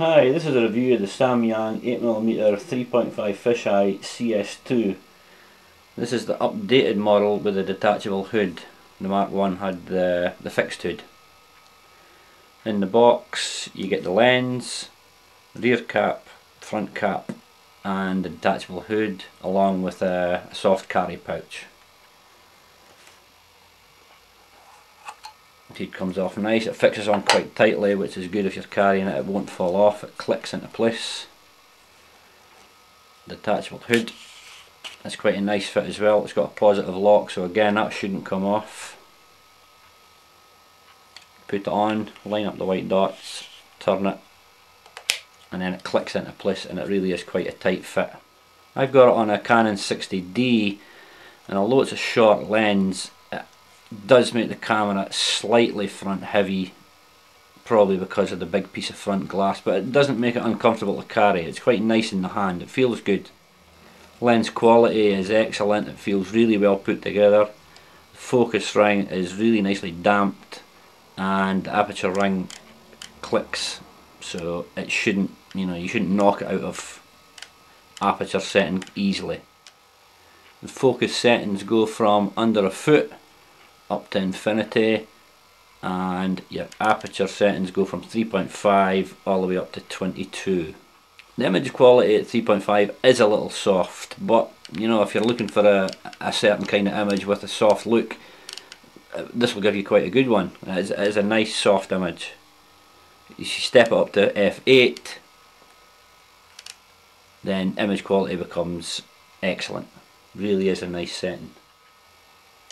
Hi, this is a review of the Samyang 8mm 3.5 fisheye CS2. This is the updated model with the detachable hood. The Mark 1 had the fixed hood. In the box you get the lens, rear cap, front cap and the detachable hood along with a soft carry pouch. The hood comes off nice, it fixes on quite tightly, which is good if you're carrying it, it won't fall off, it clicks into place. Detachable hood, it's quite a nice fit as well, it's got a positive lock, so again that shouldn't come off. Put it on, line up the white dots, turn it, and then it clicks into place and it really is quite a tight fit. I've got it on a Canon 60D, and although it's a short lens, it does make the camera slightly front heavy, probably because of the big piece of front glass, but it doesn't make it uncomfortable to carry. It's quite nice in the hand, it feels good. Lens quality is excellent, it feels really well put together. The focus ring is really nicely damped and the aperture ring clicks, so it shouldn't, you shouldn't knock it out of aperture setting easily. The focus settings go from under a foot up to infinity, and your aperture settings go from 3.5 all the way up to 22. The image quality at 3.5 is a little soft, but if you're looking for a certain kind of image with a soft look, this will give you quite a good one. It is a nice soft image. You step it up to f8, then image quality becomes excellent. Really is a nice setting.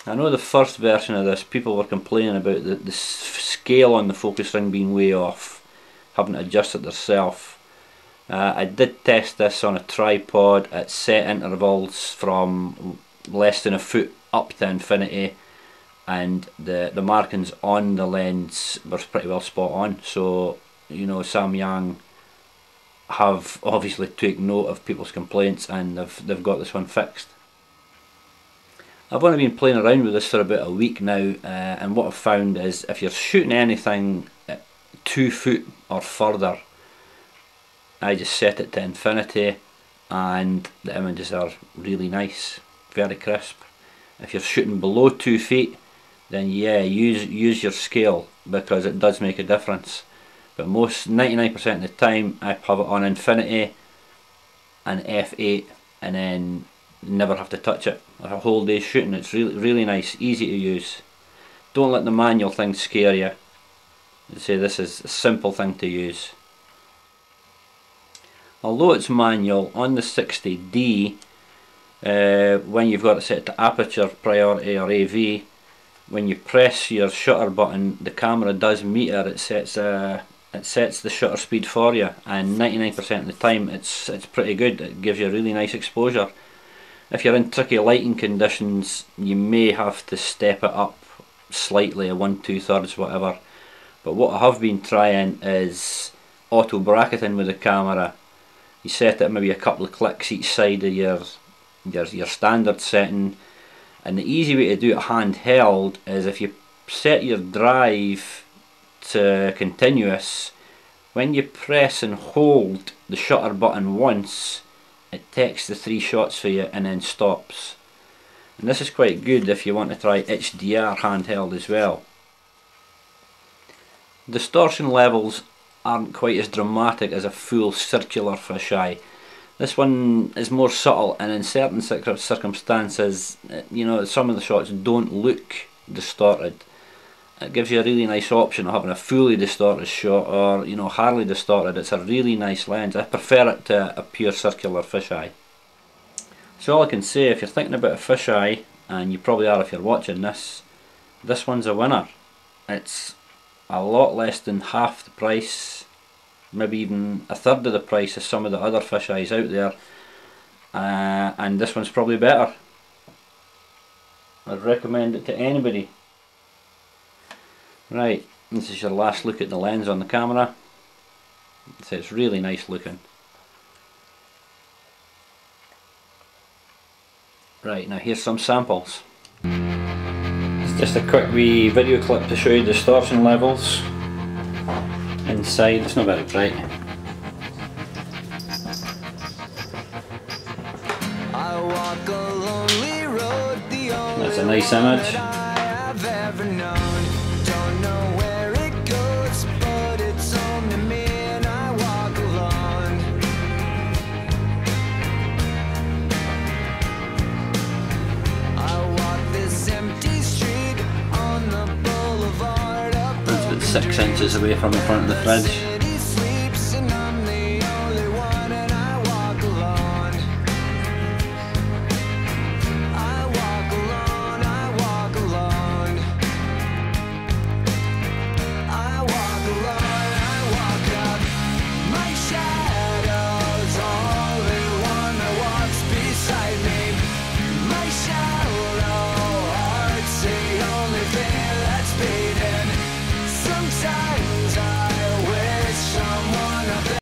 I know the first version of this, people were complaining about the scale on the focus ring being way off, having to adjust it themselves. I did test this on a tripod at set intervals from less than a foot up to infinity, and the markings on the lens were pretty well spot on. So Samyang have obviously taken note of people's complaints and they've got this one fixed. I've only been playing around with this for about a week now, and what I've found is if you're shooting anything at 2 foot or further, I just set it to infinity and the images are really nice, very crisp. If you're shooting below 2 feet, then yeah, use your scale, because it does make a difference. But 99% of the time I have it on infinity and f8 and then never have to touch it. Like a whole day shooting, it's really nice, easy to use. Don't let the manual thing scare you. I'd say this is a simple thing to use. Although it's manual, on the 60D, when you've got it set to aperture priority or AV, when you press your shutter button, the camera does meter. It sets the shutter speed for you, and 99% of the time it's pretty good. It gives you a really nice exposure. If you're in tricky lighting conditions, you may have to step it up slightly, a 1 2/3 whatever. But what I have been trying is auto bracketing with the camera. You set it maybe a couple of clicks each side of your standard setting, and the easy way to do it handheld is if you set your drive to continuous, when you press and hold the shutter button once, it takes the 3 shots for you and then stops. And this is quite good if you want to try HDR handheld as well. Distortion levels aren't quite as dramatic as a full circular fisheye. This one is more subtle, and in certain circumstances, some of the shots don't look distorted. It gives you a really nice option of having a fully distorted shot or hardly distorted. It's a really nice lens. I prefer it to a pure circular fisheye. So all I can say, if you're thinking about a fisheye, and you probably are if you're watching this one's a winner. It's a lot less than half the price, maybe even a third of the price of some of the other fisheyes out there, and this one's probably better. I'd recommend it to anybody. Right, this is your last look at the lens on the camera. So it's really nice looking. Right, now here's some samples. It's just a quick wee video clip to show you distortion levels inside. It's not very bright. That's a nice image. That's about 6 inches away from the front of the fridge.